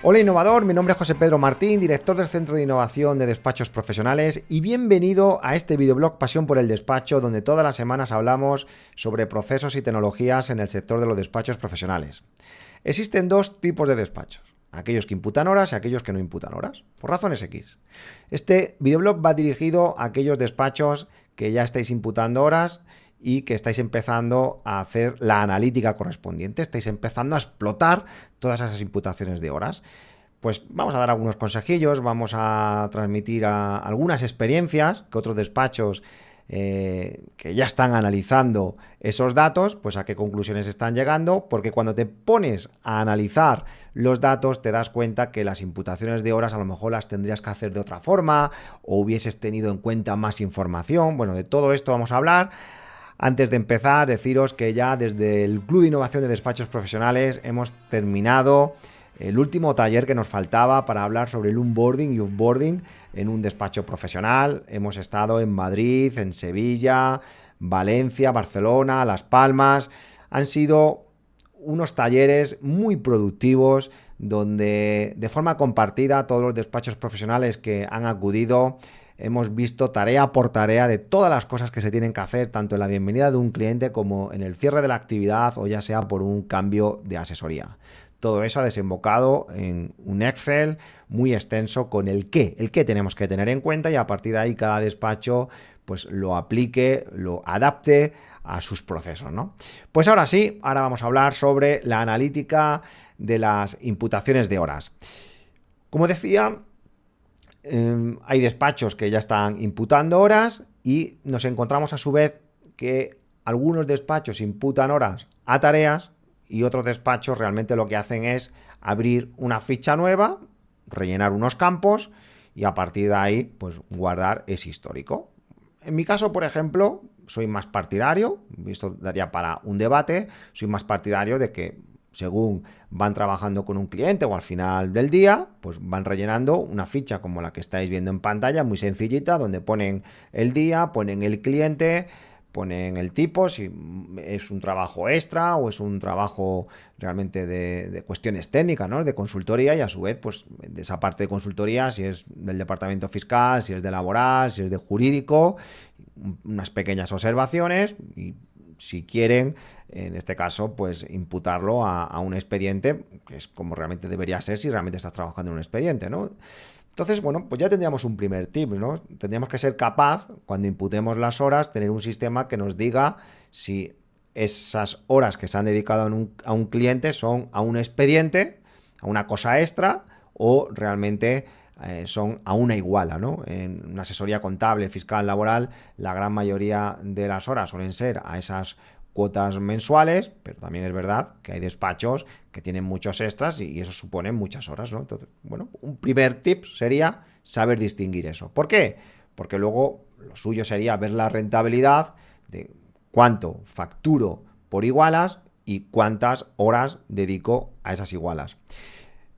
Hola innovador, mi nombre es José Pedro Martín, director del Centro de Innovación de Despachos Profesionales, y bienvenido a este videoblog Pasión por el Despacho, donde todas las semanas hablamos sobre procesos y tecnologías en el sector de los despachos profesionales. Existen dos tipos de despachos, aquellos que imputan horas y aquellos que no imputan horas, por razones X. Este videoblog va dirigido a aquellos despachos que ya estáis imputando horas y que estáis empezando a hacer la analítica correspondiente, estáis empezando a explotar todas esas imputaciones de horas. Pues vamos a dar algunos consejillos, vamos a transmitir algunas experiencias que otros despachos que ya están analizando esos datos, pues a qué conclusiones están llegando, porque cuando te pones a analizar los datos te das cuenta que las imputaciones de horas a lo mejor las tendrías que hacer de otra forma o hubieses tenido en cuenta más información. Bueno, de todo esto vamos a hablar. Antes de empezar, deciros que ya desde el Club de Innovación de Despachos Profesionales hemos terminado el último taller que nos faltaba para hablar sobre el onboarding y offboarding en un despacho profesional. Hemos estado en Madrid, en Sevilla, Valencia, Barcelona, Las Palmas. Han sido unos talleres muy productivos donde de forma compartida todos los despachos profesionales que han acudido hemos visto tarea por tarea de todas las cosas que se tienen que hacer, tanto en la bienvenida de un cliente como en el cierre de la actividad o ya sea por un cambio de asesoría. Todo eso ha desembocado en un Excel muy extenso con el qué tenemos que tener en cuenta y a partir de ahí cada despacho pues lo aplique, lo adapte a sus procesos, ¿no? Pues ahora sí, ahora vamos a hablar sobre la analítica de las imputaciones de horas. Como decía, hay despachos que ya están imputando horas y nos encontramos a su vez que algunos despachos imputan horas a tareas y otros despachos realmente lo que hacen es abrir una ficha nueva, rellenar unos campos y a partir de ahí pues guardar ese histórico. En mi caso, por ejemplo, soy más partidario, esto daría para un debate, soy más partidario de que según van trabajando con un cliente o al final del día, pues van rellenando una ficha como la que estáis viendo en pantalla, muy sencillita, donde ponen el día, ponen el cliente, ponen el tipo, si es un trabajo extra o es un trabajo realmente de cuestiones técnicas, ¿no? De consultoría y a su vez, pues de esa parte de consultoría, si es del departamento fiscal, si es de laboral, si es de jurídico, unas pequeñas observaciones y si quieren, en este caso, pues imputarlo a un expediente, que es como realmente debería ser si realmente estás trabajando en un expediente, ¿no? Entonces, bueno, pues ya tendríamos un primer tip, ¿no? Tendríamos que ser capaz, cuando imputemos las horas, tener un sistema que nos diga si esas horas que se han dedicado a un cliente son a un expediente, a una cosa extra, o realmente son a una iguala, ¿no? En una asesoría contable, fiscal, laboral, la gran mayoría de las horas suelen ser a esas cuotas mensuales, pero también es verdad que hay despachos que tienen muchos extras y eso supone muchas horas, ¿no? Entonces, bueno, un primer tip sería saber distinguir eso. ¿Por qué? Porque luego lo suyo sería ver la rentabilidad de cuánto facturo por igualas y cuántas horas dedico a esas igualas.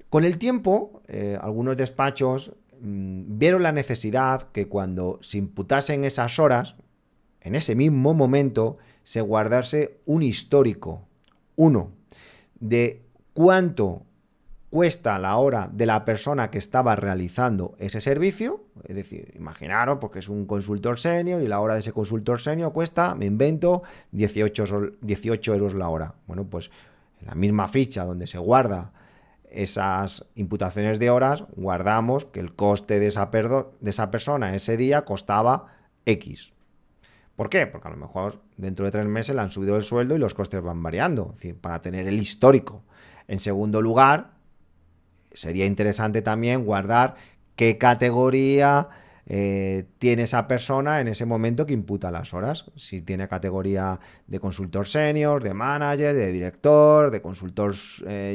Con el tiempo, algunos despachos vieron la necesidad que cuando se imputasen esas horas, en ese mismo momento, se guardase un histórico, uno, de cuánto cuesta la hora de la persona que estaba realizando ese servicio, es decir, imaginaros, porque es un consultor senior y la hora de ese consultor senior cuesta, me invento, 18 euros la hora. Bueno, pues en la misma ficha donde se guarda esas imputaciones de horas, guardamos que el coste de esa persona ese día costaba X. ¿Por qué? Porque a lo mejor dentro de 3 meses le han subido el sueldo y los costes van variando, es decir, para tener el histórico. En segundo lugar, sería interesante también guardar qué categoría tiene esa persona en ese momento que imputa las horas. Si tiene categoría de consultor senior, de manager, de director, de consultor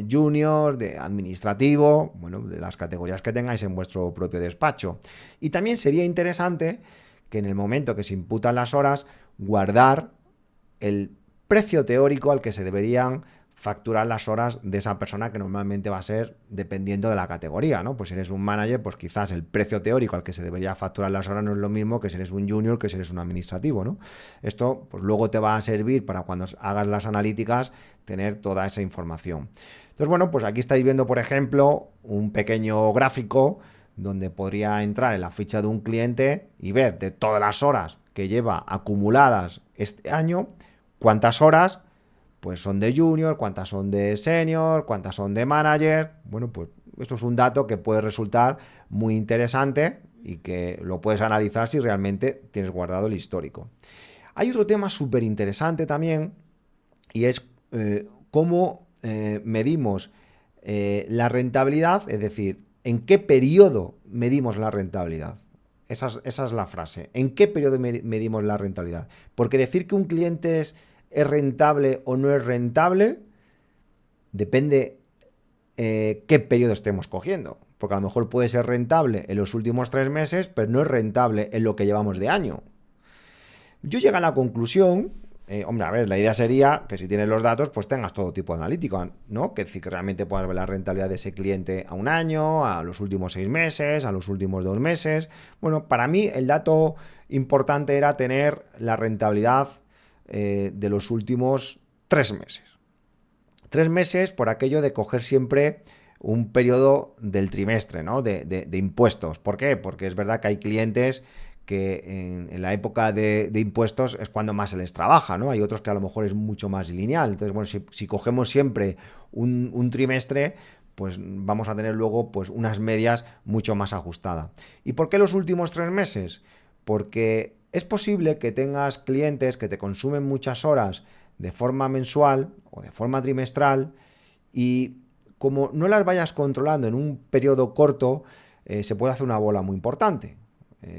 junior, de administrativo, bueno, de las categorías que tengáis en vuestro propio despacho. Y también sería interesante que en el momento que se imputan las horas, guardar el precio teórico al que se deberían facturar las horas de esa persona, que normalmente va a ser dependiendo de la categoría, ¿no? Pues si eres un manager, pues quizás el precio teórico al que se debería facturar las horas no es lo mismo que si eres un junior, que si eres un administrativo, ¿no? Esto pues luego te va a servir para cuando hagas las analíticas tener toda esa información. Entonces, bueno, pues aquí estáis viendo, por ejemplo, un pequeño gráfico donde podría entrar en la ficha de un cliente y ver de todas las horas que lleva acumuladas este año, cuántas horas pues son de junior, cuántas son de senior, cuántas son de manager. Bueno, pues esto es un dato que puede resultar muy interesante y que lo puedes analizar si realmente tienes guardado el histórico. Hay otro tema súper interesante también, y es cómo medimos la rentabilidad, es decir, en qué periodo medimos la rentabilidad. Esa es la frase. ¿En qué periodo medimos la rentabilidad? Porque decir que un cliente es rentable o no es rentable depende qué periodo estemos cogiendo. Porque a lo mejor puede ser rentable en los últimos 3 meses, pero no es rentable en lo que llevamos de año. Yo llego a la conclusión, hombre, a ver, la idea sería que si tienes los datos, pues tengas todo tipo de analítico, ¿no? Que decir que realmente puedas ver la rentabilidad de ese cliente a un año, a los últimos 6 meses, a los últimos 2 meses. Bueno, para mí el dato importante era tener la rentabilidad de los últimos 3 meses. 3 meses por aquello de coger siempre un periodo del trimestre, ¿no? De impuestos. ¿Por qué? Porque es verdad que hay clientes que en la época de impuestos es cuando más se les trabaja, ¿no? Hay otros que a lo mejor es mucho más lineal. Entonces, bueno, si cogemos siempre un trimestre, pues vamos a tener luego pues unas medias mucho más ajustadas. ¿Y por qué los últimos 3 meses? Porque es posible que tengas clientes que te consumen muchas horas de forma mensual o de forma trimestral, y como no las vayas controlando en un periodo corto, se puede hacer una bola muy importante.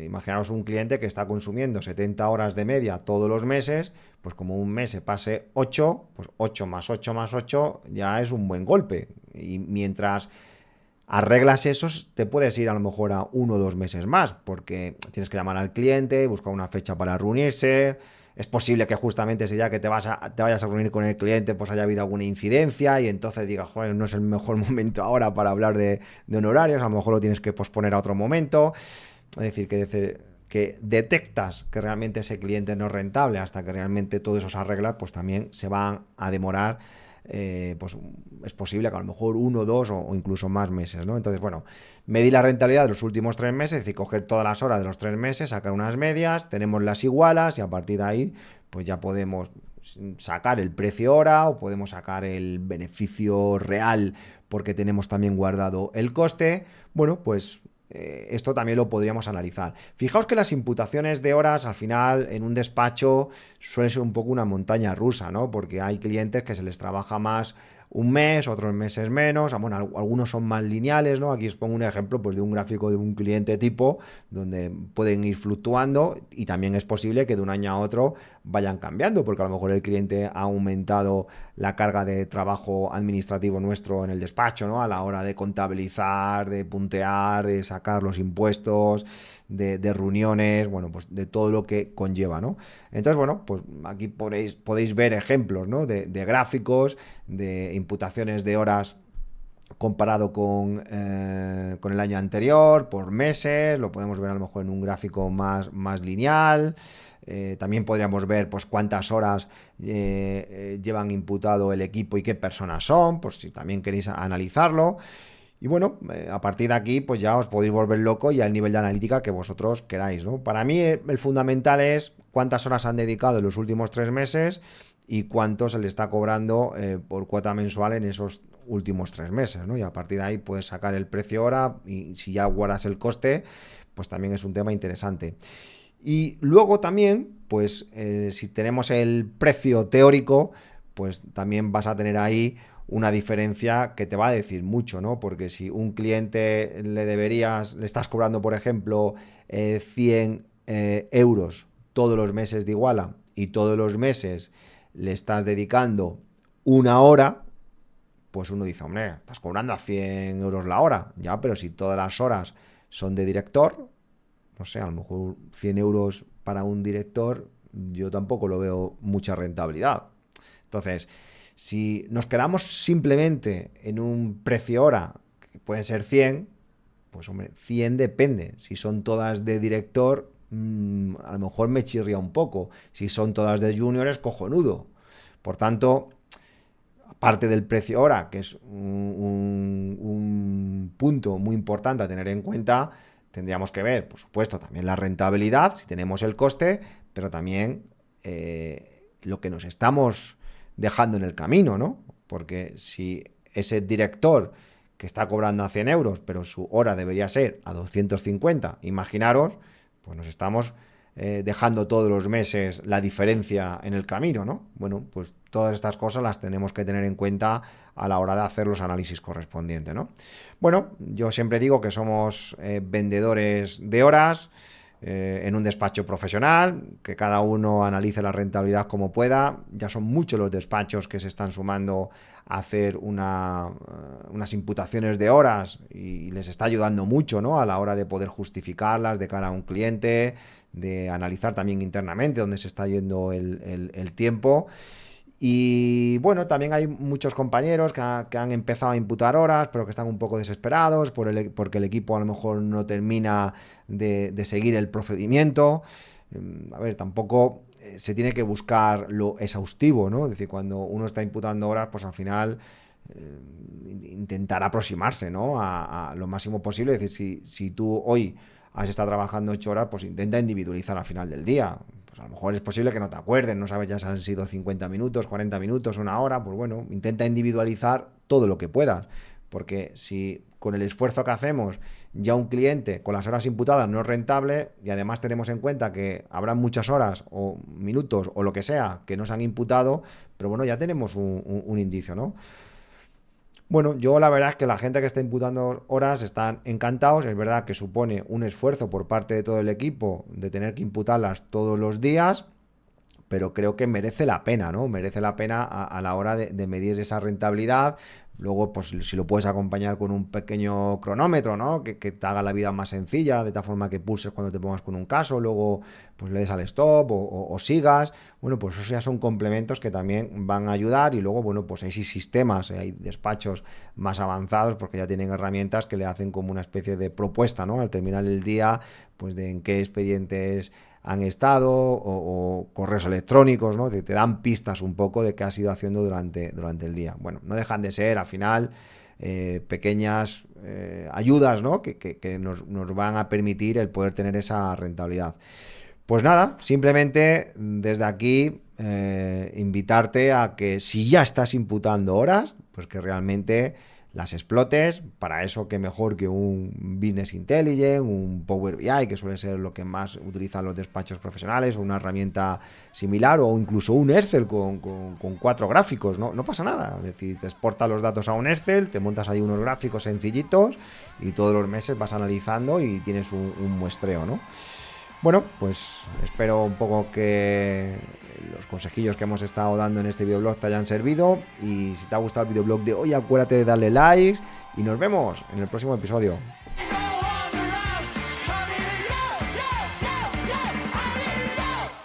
Imaginaos un cliente que está consumiendo 70 horas de media todos los meses, pues como un mes se pase 8, pues 8 más 8 más 8 ya es un buen golpe. Y mientras arreglas esos, te puedes ir a lo mejor a 1 o 2 meses más, porque tienes que llamar al cliente, buscar una fecha para reunirse. Es posible que justamente ese día que te vayas a reunir con el cliente, pues haya habido alguna incidencia y entonces digas, joder, no es el mejor momento ahora para hablar de honorarios, a lo mejor lo tienes que posponer a otro momento. Es decir, que detectas que realmente ese cliente no es rentable hasta que realmente todo eso se arregla, pues también se van a demorar, pues es posible que a lo mejor 1, 2 o incluso más meses, ¿no? Entonces, bueno, medir la rentabilidad de los últimos 3 meses, es decir, coger todas las horas de los 3 meses, sacar unas medias, tenemos las igualas y a partir de ahí, pues ya podemos sacar el precio hora o podemos sacar el beneficio real porque tenemos también guardado el coste. Bueno, pues esto también lo podríamos analizar. Fijaos que las imputaciones de horas al final en un despacho suele ser un poco una montaña rusa, ¿no? Porque hay clientes que se les trabaja más un mes, otros meses menos, bueno, algunos son más lineales, ¿no? Aquí os pongo un ejemplo pues, de un gráfico de un cliente tipo, donde pueden ir fluctuando y también es posible que de un año a otro vayan cambiando, porque a lo mejor el cliente ha aumentado la carga de trabajo administrativo nuestro en el despacho, ¿no? A la hora de contabilizar, de puntear, de sacar los impuestos, de reuniones, bueno, pues de todo lo que conlleva, ¿no? Entonces, bueno, pues aquí podéis ver ejemplos, ¿no? De gráficos, de imputaciones de horas comparado con el año anterior, por meses, lo podemos ver a lo mejor en un gráfico más lineal. También podríamos ver pues cuántas horas llevan imputado el equipo y qué personas son, pues si también queréis analizarlo. Y bueno, a partir de aquí pues ya os podéis volver loco y al nivel de analítica que vosotros queráis, ¿no? Para mí el fundamental es cuántas horas han dedicado en los últimos 3 meses y cuánto se le está cobrando por cuota mensual en esos últimos 3 meses, ¿no? Y a partir de ahí puedes sacar el precio hora y si ya guardas el coste, pues también es un tema interesante. Y luego también, pues si tenemos el precio teórico, pues también vas a tener ahí una diferencia que te va a decir mucho, ¿no? Porque si un cliente le estás cobrando, por ejemplo, 100 euros todos los meses de Iguala y todos los meses le estás dedicando 1 hora, pues uno dice, hombre, estás cobrando a 100 euros la hora, ya, pero si todas las horas son de director, no sé, a lo mejor 100 euros para un director, yo tampoco lo veo mucha rentabilidad. Entonces, Si nos quedamos simplemente en un precio hora, que pueden ser 100, pues hombre, 100 depende. Si son todas de director, a lo mejor me chirría un poco. Si son todas de junior, es cojonudo. Por tanto, aparte del precio hora, que es un punto muy importante a tener en cuenta, tendríamos que ver, por supuesto, también la rentabilidad, si tenemos el coste, pero también lo que nos estamos dejando en el camino, ¿no? Porque si ese director que está cobrando a 100 euros, pero su hora debería ser a 250, imaginaros, pues nos estamos dejando todos los meses la diferencia en el camino, ¿no? Bueno, pues todas estas cosas las tenemos que tener en cuenta a la hora de hacer los análisis correspondientes, ¿no? Bueno, yo siempre digo que somos vendedores de horas en un despacho profesional, que cada uno analice la rentabilidad como pueda. Ya son muchos los despachos que se están sumando a hacer unas imputaciones de horas y les está ayudando mucho, ¿no? A la hora de poder justificarlas de cara a un cliente, de analizar también internamente dónde se está yendo el tiempo. Y bueno, también hay muchos compañeros que han empezado a imputar horas, pero que están un poco desesperados porque el equipo a lo mejor no termina de seguir el procedimiento. A ver, tampoco se tiene que buscar lo exhaustivo, ¿no? Es decir, cuando uno está imputando horas, pues al final intentar aproximarse, ¿no? A lo máximo posible. Es decir, si tú hoy has estado trabajando 8 horas, pues intenta individualizar al final del día. Pues a lo mejor es posible que no te acuerdes, no sabes ya si han sido 50 minutos, 40 minutos, una hora, pues bueno, intenta individualizar todo lo que puedas, porque si con el esfuerzo que hacemos ya un cliente con las horas imputadas no es rentable y además tenemos en cuenta que habrá muchas horas o minutos o lo que sea que no se han imputado, pero bueno, ya tenemos un indicio, ¿no? Bueno, yo la verdad es que la gente que está imputando horas están encantados. Es verdad que supone un esfuerzo por parte de todo el equipo de tener que imputarlas todos los días, pero creo que merece la pena, ¿no? Merece la pena a la hora de medir esa rentabilidad. Luego, pues si lo puedes acompañar con un pequeño cronómetro, ¿no? Que te haga la vida más sencilla, de tal forma que pulses cuando te pongas con un caso, luego pues le des al stop o sigas. Bueno, pues esos ya son complementos que también van a ayudar y luego, bueno, pues hay sistemas, hay despachos más avanzados porque ya tienen herramientas que le hacen como una especie de propuesta, ¿no? Al terminar el día, pues de en qué expedientes han estado o correos electrónicos, ¿no? Te dan pistas un poco de qué has ido haciendo durante el día. Bueno, no dejan de ser, al final, pequeñas ayudas, ¿no? Que nos van a permitir el poder tener esa rentabilidad. Pues nada, simplemente desde aquí invitarte a que si ya estás imputando horas, pues que realmente las explotes. Para eso, que mejor que un Business Intelligence, un Power BI, que suele ser lo que más utilizan los despachos profesionales, o una herramienta similar, o incluso un Excel con 4 gráficos, ¿no? No pasa nada. Es decir, te exportas los datos a un Excel, te montas ahí unos gráficos sencillitos y todos los meses vas analizando y tienes un muestreo, ¿no? Bueno, pues espero un poco que los consejillos que hemos estado dando en este videoblog te hayan servido, y si te ha gustado el videoblog de hoy, acuérdate de darle like y nos vemos en el próximo episodio.